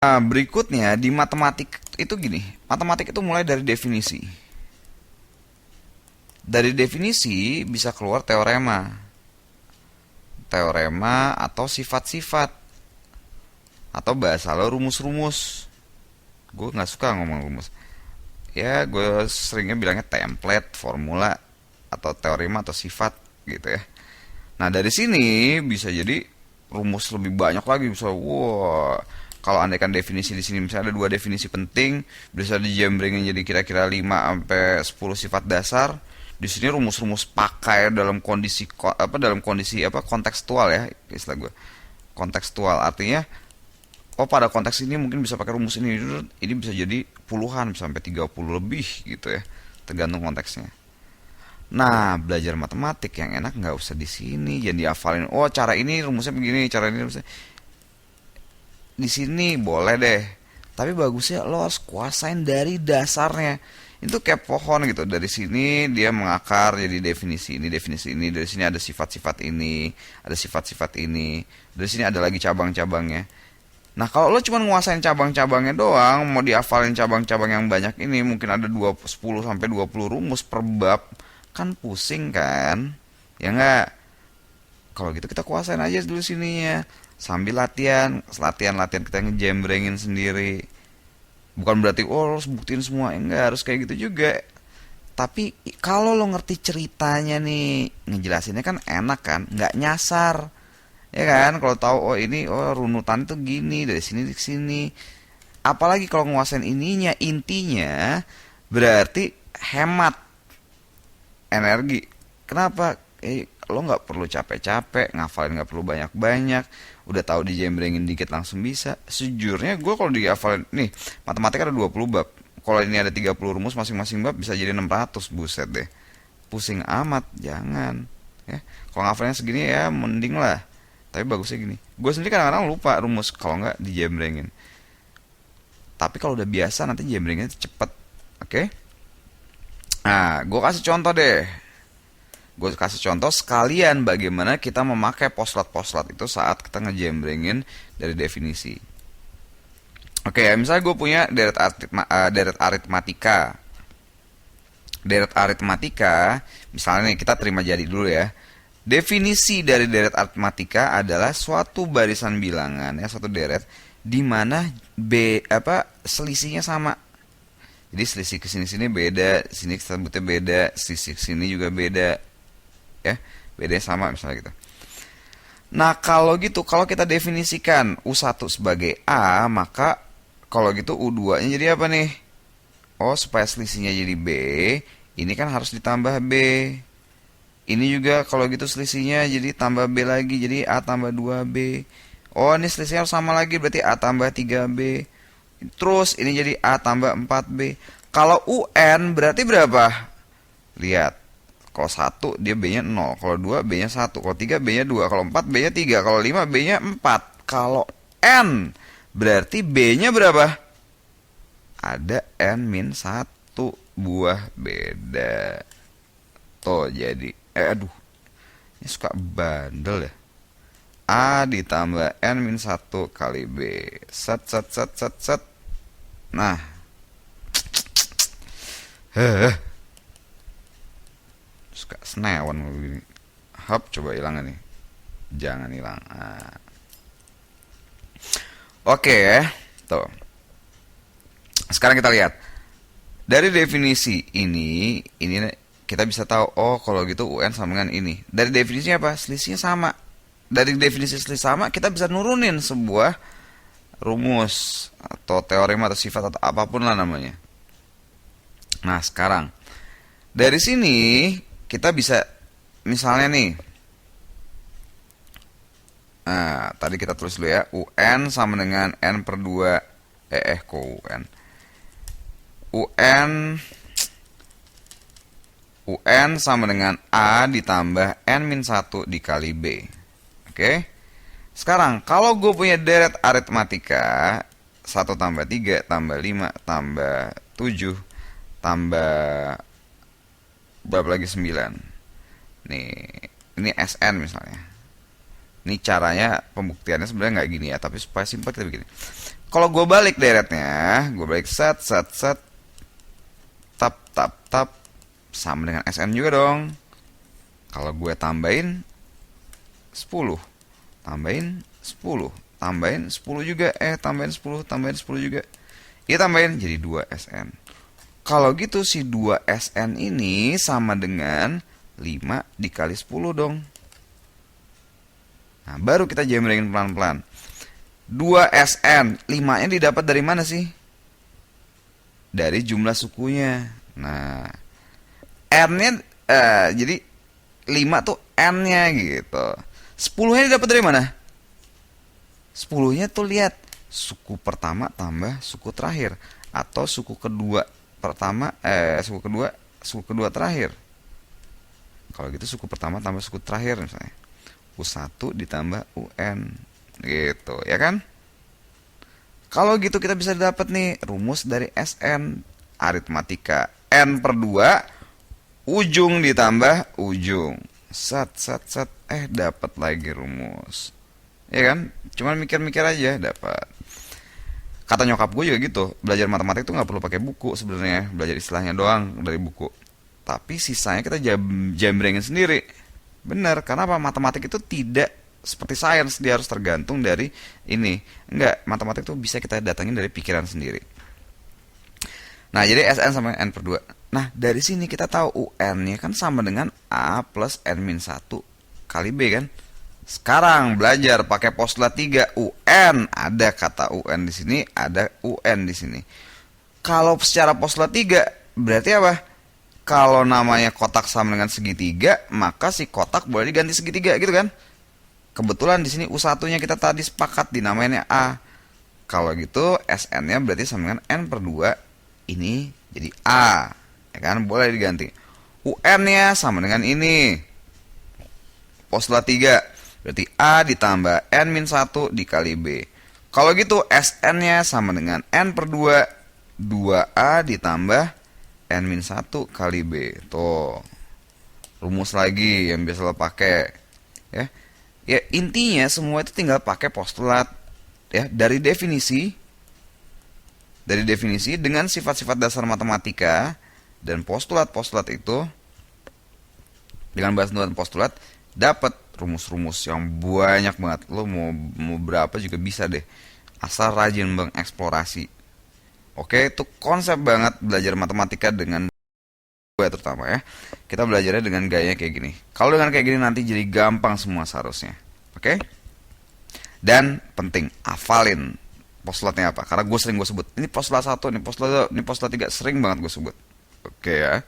Nah, berikutnya di matematik itu gini. Matematik itu mulai dari definisi. Dari definisi bisa keluar teorema. Teorema atau sifat-sifat. Atau bahasa lo rumus-rumus. Gue nggak suka ngomong rumus. Ya, gue seringnya bilangnya template, formula, atau teorema atau sifat gitu ya. Nah, dari sini bisa jadi rumus lebih banyak lagi. Bisa, wah, kalau andaikan definisi di sini misalnya ada dua definisi penting, bisa dijembrengin jadi kira-kira 5 sampai 10 sifat dasar. Di sini rumus-rumus pakai dalam kondisi dalam kondisi kontekstual ya, istilah gue. Kontekstual artinya oh pada konteks ini mungkin bisa pakai rumus ini bisa jadi puluhan sampai 30 lebih gitu ya, tergantung konteksnya. Nah, belajar matematik yang enak nggak usah di sini, jadi hafalin. Oh, cara ini rumusnya begini, cara ini rumusnya. Di sini boleh deh. Tapi bagusnya lo harus kuasain dari dasarnya. Itu kayak pohon gitu. Dari sini dia mengakar jadi definisi ini, definisi ini. Dari sini ada sifat-sifat ini, ada sifat-sifat ini. Dari sini ada lagi cabang-cabangnya. Nah, kalau lo cuma nguasain cabang-cabangnya doang, mau dihafalin cabang-cabang yang banyak ini, mungkin ada 10 sampai 20 rumus per bab, kan pusing kan? Ya enggak? Kalau gitu kita kuasain aja dulu sininya. Sambil latihan, latihan kita ngejembrengin sendiri. Bukan berarti oh harus buktiin semua, enggak harus kayak gitu juga. Tapi kalau lo ngerti ceritanya nih, ngejelasinnya kan enak kan, nggak nyasar. Ya kan, kalau tahu oh ini oh runutan itu gini dari sini ke sini. Apalagi kalau nguasain ininya, intinya berarti hemat energi. Kenapa? Lo nggak perlu capek-capek, ngafalin nggak perlu banyak-banyak, udah tahu dijembrengin dikit langsung bisa. Sejujurnya gue kalau dihafalin nih, matematika ada 20 bab. Kalau ini ada 30 rumus masing-masing bab bisa jadi 600, buset deh. Pusing amat, jangan. Ya. Kalau ngafalnya segini ya mending lah. Tapi bagusnya gini. Gue sendiri kadang-kadang lupa rumus kalau nggak dijembrengin. Tapi kalau udah biasa nanti jembrenginnya cepet. Oke? Nah, gue kasih contoh deh. Gue kasih contoh sekalian bagaimana kita memakai poslat-poslat itu saat kita ngejembrengin dari definisi. Oke, misalnya gue punya deret aritmatika. Deret aritmatika, misalnya nih kita terima jadi dulu ya. Definisi dari deret aritmatika adalah suatu barisan bilangan ya, suatu deret di mana selisihnya sama. Jadi selisih ke sini-sini beda, sini sebutnya beda, selisih ke sini juga beda. Ya, bedanya sama misalnya gitu. Nah, kalau gitu, kalau kita definisikan U1 sebagai A, maka kalau gitu U2-nya jadi apa nih? Oh, supaya selisihnya jadi B, ini kan harus ditambah B. Ini juga kalau gitu selisihnya jadi tambah B lagi, jadi A tambah 2B. Oh, ini selisihnya harus sama lagi, berarti A tambah 3B. Terus ini jadi A tambah 4B. Kalau UN berarti berapa? Lihat. Kalau 1 dia B-nya 0, kalau 2 B-nya 1, kalau 3 B-nya 2, kalau 4 B-nya 3, kalau 5 B-nya 4. Kalau N berarti B-nya berapa? Ada N-1 buah beda. Tuh jadi, aduh, ini suka bandel ya. A ditambah N-1 kali B. Set, set, set, set, set. Nah, suka senewan begini. Hop, coba hilang nih. Jangan hilang. Nah. Oke ya, tuh. Sekarang kita lihat dari definisi ini kita bisa tahu oh kalau gitu UN sama dengan ini. Dari definisinya apa? Selisihnya sama. Dari definisi selisih sama kita bisa nurunin sebuah rumus atau teorema atau sifat atau apapun lah namanya. Nah, sekarang dari sini kita bisa misalnya nih. Nah, tadi kita tulis dulu ya, UN sama dengan N per 2. Kok UN? UN sama dengan A ditambah N-1 dikali B. Oke? Sekarang, kalau gue punya deret aritmatika 1 tambah 3 tambah 5 tambah 7 tambah berapa lagi 9. Nih, ini SN misalnya. Ini caranya pembuktiannya sebenarnya nggak gini ya, tapi supaya simpel kita begini. Kalau gue balik deretnya, gue balik set set set, tap tap tap, sama dengan SN juga dong. Kalau gue tambahin 10, tambahin 10, tambahin 10 juga, tambahin 10, tambahin 10 juga. Iya tambahin jadi 2 SN. Kalau gitu si 2 SN ini sama dengan 5 dikali 10 dong. Nah, baru kita jembrengin pelan-pelan. 2 SN, 5-nya didapat dari mana sih? Dari jumlah sukunya. Nah, N-nya jadi 5 tuh N-nya gitu. 10-nya didapat dari mana? 10-nya tuh lihat suku pertama tambah suku terakhir atau suku kedua pertama suku kedua terakhir. Kalau gitu suku pertama tambah suku terakhir misalnya. U1 ditambah UN gitu, ya kan? Kalau gitu kita bisa dapat nih rumus dari SN aritmatika N per 2 ujung ditambah ujung. Set set set dapat lagi rumus. Ya kan? Cuman mikir-mikir aja dapat. Kata nyokap gue juga gitu, belajar matematik tuh nggak perlu pakai buku sebenarnya, belajar istilahnya doang dari buku. Tapi sisanya kita jambrengin sendiri. Benar, karena apa? Matematik itu tidak seperti sains, dia harus tergantung dari ini. Enggak, matematik tuh bisa kita datangin dari pikiran sendiri. Nah, jadi SN sama N per 2. Nah, dari sini kita tahu UN-nya kan sama dengan A plus N-1 kali B kan? Sekarang belajar pakai postulat 3 UN, ada kata UN di sini, ada UN di sini. Kalau secara postulat 3 berarti apa? Kalau namanya kotak sama dengan segitiga, maka si kotak boleh diganti segitiga gitu kan? Kebetulan di sini U1-nya kita tadi sepakat dinamainnya A. Kalau gitu SN-nya berarti sama dengan N per 2, ini jadi A. Ya kan? Boleh diganti. UN-nya sama dengan ini. Postulat 3. Berarti A ditambah N-1 dikali B. Kalau gitu SN-nya sama dengan N per 2. 2A ditambah N-1 kali B. Tuh. Rumus lagi yang biasa lo pakai. Ya. Ya intinya semua itu tinggal pakai postulat. Ya, dari definisi dengan sifat-sifat dasar matematika dan postulat-postulat itu dengan bahasa dan postulat dapat rumus-rumus yang banyak banget. Lo mau berapa juga bisa deh, asal rajin mengeksplorasi. Oke, itu konsep banget belajar matematika dengan gue terutama ya. Kita belajarnya dengan gaya kayak gini. Kalau dengan kayak gini nanti jadi gampang semua seharusnya. Oke? Dan penting, hafalin postulatnya apa. Karena gue sering sebut. Ini postulat 1, ini postulat 2, ini postulat 3. Sering banget gue sebut. Oke ya.